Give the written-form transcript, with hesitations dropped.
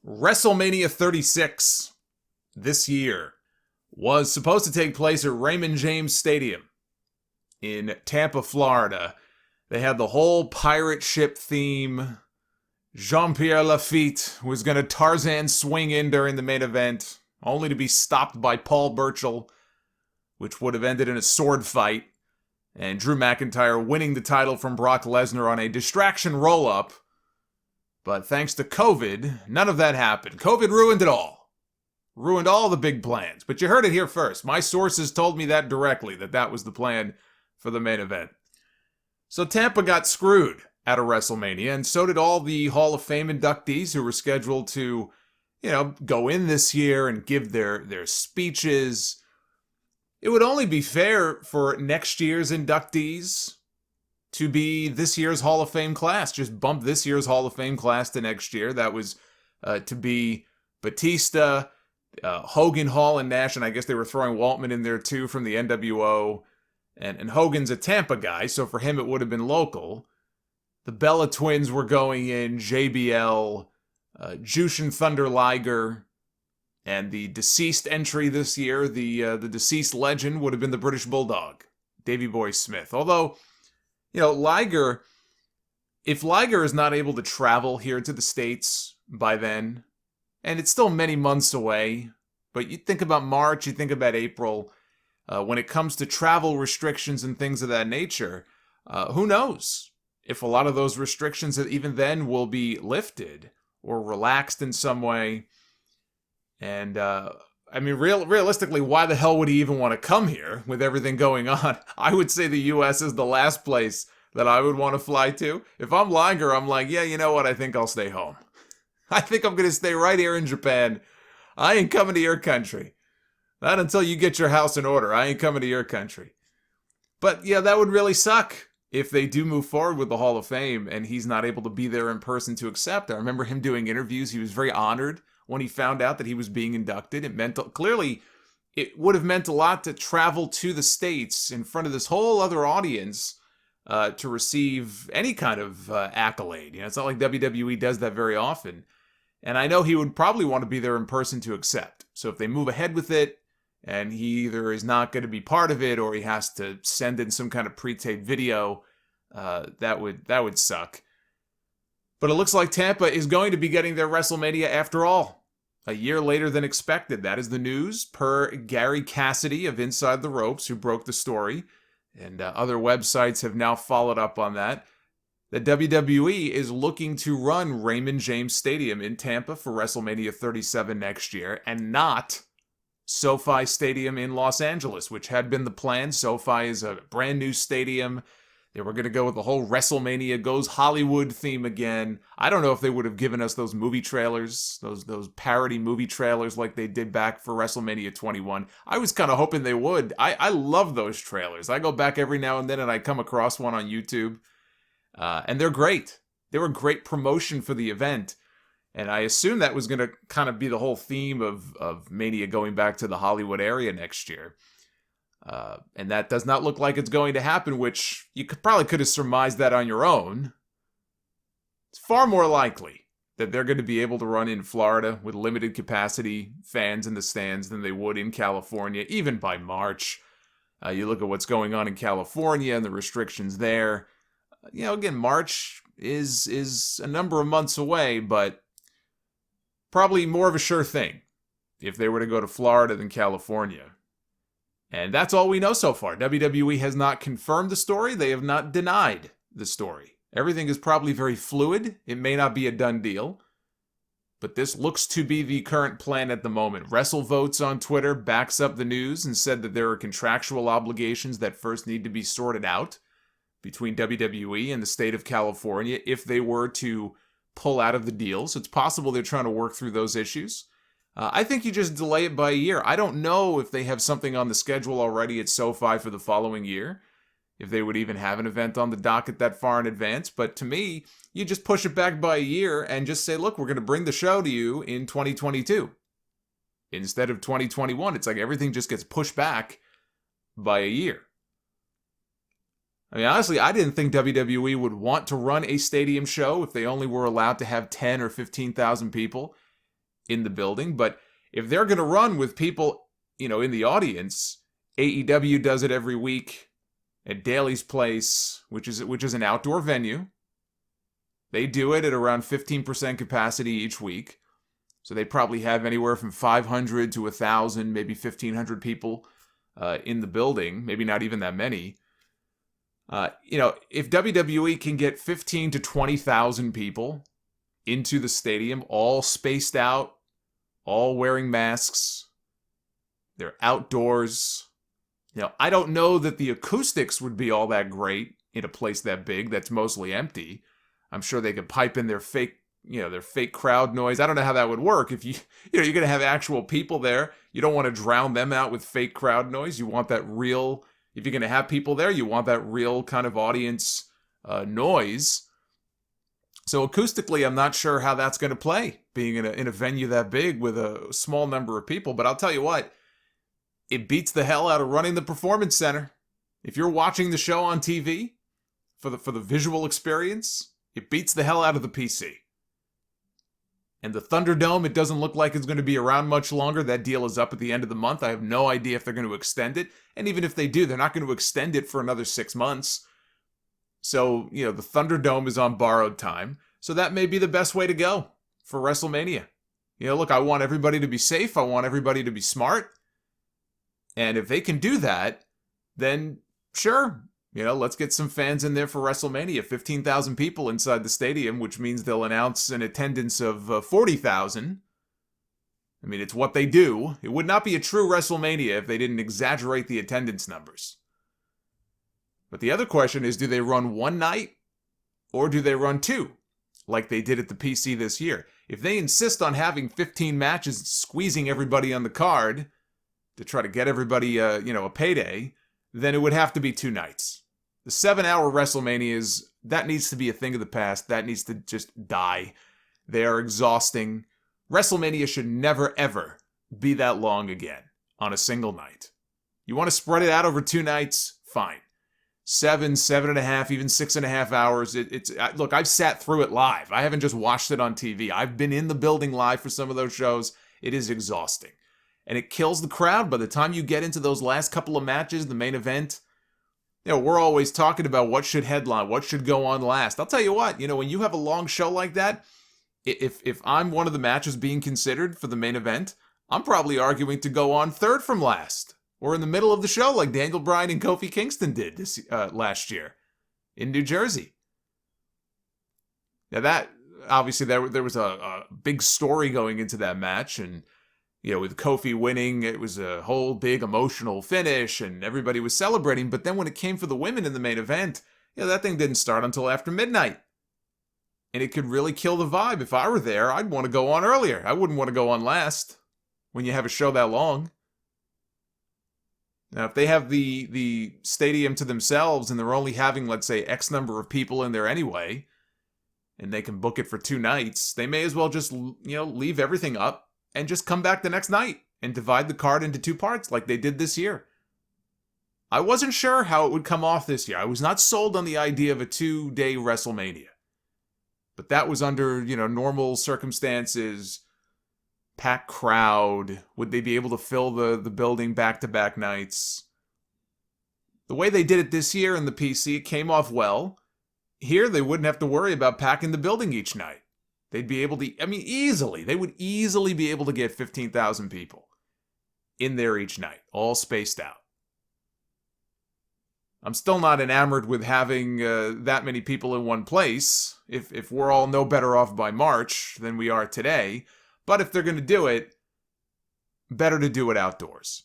WrestleMania 36 this year was supposed to take place at Raymond James Stadium in Tampa, Florida. They had the whole pirate ship theme. Jean-Pierre Lafitte was going to Tarzan swing in during the main event, only to be stopped by Paul Burchill, which would have ended in a sword fight, and Drew McIntyre winning the title from Brock Lesnar on a distraction roll-up. But thanks to COVID, none of that happened. COVID ruined it all. Ruined all the big plans. But you heard it here first. My sources told me that directly, that was the plan for the main event. So Tampa got screwed at a WrestleMania, and so did all the Hall of Fame inductees who were scheduled to, go in this year and give their speeches. It would only be fair for next year's inductees to be this year's Hall of Fame class. Just bump this year's Hall of Fame class to next year. That was to be Batista, Hogan, Hall, and Nash, and I guess they were throwing Waltman in there too from the NWO. And Hogan's a Tampa guy, so for him it would have been local. The Bella Twins were going in, JBL, Jushin Thunder Liger, and the deceased entry this year, the deceased legend, would have been the British Bulldog, Davey Boy Smith. Although, Liger, if Liger is not able to travel here to the States by then, and it's still many months away, but you think about March, you think about April, when it comes to travel restrictions and things of that nature, who knows if a lot of those restrictions even then will be lifted or relaxed in some way. And, realistically, why the hell would he even want to come here with everything going on? I would say the U.S. is the last place that I would want to fly to. If I'm Liger, I'm like, yeah, you know what? I think I'll stay home. I think I'm going to stay right here in Japan. I ain't coming to your country. Not until you get your house in order. I ain't coming to your country. But yeah, that would really suck if they do move forward with the Hall of Fame and he's not able to be there in person to accept. I remember him doing interviews. He was very honored when he found out that he was being inducted. Clearly, it would have meant a lot to travel to the States in front of this whole other audience to receive any kind of accolade. It's not like WWE does that very often. And I know he would probably want to be there in person to accept. So if they move ahead with it, and he either is not going to be part of it or he has to send in some kind of pre-taped video, that would suck. But it looks like Tampa is going to be getting their WrestleMania after all, a year later than expected. That is the news, per Gary Cassidy of Inside the Ropes, who broke the story, and other websites have now followed up on that. The WWE is looking to run Raymond James Stadium in Tampa for WrestleMania 37 next year, and not SoFi Stadium in Los Angeles, which had been the plan. SoFi is a brand new stadium. They were going to go with the whole WrestleMania Goes Hollywood theme again. I don't know if they would have given us those movie trailers, those parody movie trailers like they did back for WrestleMania 21. I was kind of hoping they would. I love those trailers. I go back every now and then and I come across one on YouTube. And they're great. They were great promotion for the event. And I assume that was going to kind of be the whole theme of Mania going back to the Hollywood area next year. And that does not look like it's going to happen, which you probably could have surmised that on your own. It's far more likely that they're going to be able to run in Florida with limited capacity fans in the stands than they would in California, even by March. You look at what's going on in California and the restrictions there. Again, March is a number of months away, but probably more of a sure thing if they were to go to Florida than California. And that's all we know so far. WWE has not confirmed the story. They have not denied the story. Everything is probably very fluid. It may not be a done deal. But this looks to be the current plan at the moment. WrestleVotes on Twitter backs up the news and said that there are contractual obligations that first need to be sorted out between WWE and the state of California if they were to pull out of the deal. So it's possible they're trying to work through those issues. I think you just delay it by a year. I don't know if they have something on the schedule already at SoFi for the following year, if they would even have an event on the docket that far in advance. But to me, you just push it back by a year and just say, look, we're going to bring the show to you in 2022 instead of 2021. It's like everything just gets pushed back by a year. Honestly, I didn't think WWE would want to run a stadium show if they only were allowed to have 10 or 15,000 people. in the building. But if they're going to run with people, in the audience, AEW does it every week at Daly's Place, which is an outdoor venue. They do it at around 15% capacity each week. So they probably have anywhere from 500 to 1,000, maybe 1,500 people in the building, maybe not even that many. If WWE can get 15 to 20,000 people into the stadium, all spaced out, all wearing masks, they're outdoors. I don't know that the acoustics would be all that great in a place that big that's mostly empty. I'm sure they could pipe in their fake crowd noise. I don't know how that would work. If you're going to have actual people there, you don't want to drown them out with fake crowd noise. You want that real, if you're going to have people there, you want that real kind of audience noise. So acoustically, I'm not sure how that's going to play, being in a venue that big with a small number of people. But I'll tell you what, it beats the hell out of running the Performance Center. If you're watching the show on TV for the visual experience, it beats the hell out of the PC. And the Thunderdome, it doesn't look like it's going to be around much longer. That deal is up at the end of the month. I have no idea if they're going to extend it. And even if they do, they're not going to extend it for another 6 months. So, the Thunderdome is on borrowed time. So that may be the best way to go for WrestleMania. Look, I want everybody to be safe. I want everybody to be smart. And if they can do that, then sure, let's get some fans in there for WrestleMania. 15,000 people inside the stadium, which means they'll announce an attendance of 40,000. I mean, it's what they do. It would not be a true WrestleMania if they didn't exaggerate the attendance numbers. But the other question is, do they run one night or do they run two, like they did at the PC this year? If they insist on having 15 matches, squeezing everybody on the card to try to get everybody, a payday, then it would have to be 2 nights. The 7-hour WrestleManias, that needs to be a thing of the past. That needs to just die. They are exhausting. WrestleMania should never, ever be that long again on a single night. You want to spread it out over 2 nights? Fine. 7.5, even 6.5 hours. Look, I've sat through it live. I haven't just watched it on TV. I've been in the building live for some of those shows. It is exhausting. And it kills the crowd by the time you get into those last couple of matches, the main event. We're always talking about what should headline, what should go on last. I'll tell you what, when you have a long show like that, if I'm one of the matches being considered for the main event, I'm probably arguing to go on third from last, or in the middle of the show like Daniel Bryan and Kofi Kingston did this last year in New Jersey. Now that, obviously, there was a big story going into that match, and with Kofi winning, it was a whole big emotional finish, and everybody was celebrating. But then when it came for the women in the main event, that thing didn't start until after midnight. And it could really kill the vibe. If I were there, I'd want to go on earlier. I wouldn't want to go on last when you have a show that long. Now, if they have the stadium to themselves and they're only having, let's say, X number of people in there anyway, and they can book it for 2 nights, they may as well just, leave everything up and just come back the next night and divide the card into 2 parts like they did this year. I wasn't sure how it would come off this year. I was not sold on the idea of a 2-day WrestleMania. But that was under, normal circumstances, packed crowd. Would they be able to fill the building back-to-back nights? The way they did it this year in the PC, it came off well. Here, they wouldn't have to worry about packing the building each night. They'd be able to, easily. They would easily be able to get 15,000 people in there each night, all spaced out. I'm still not enamored with having that many people in one place, if we're all no better off by March than we are today. But if they're going to do it, better to do it outdoors.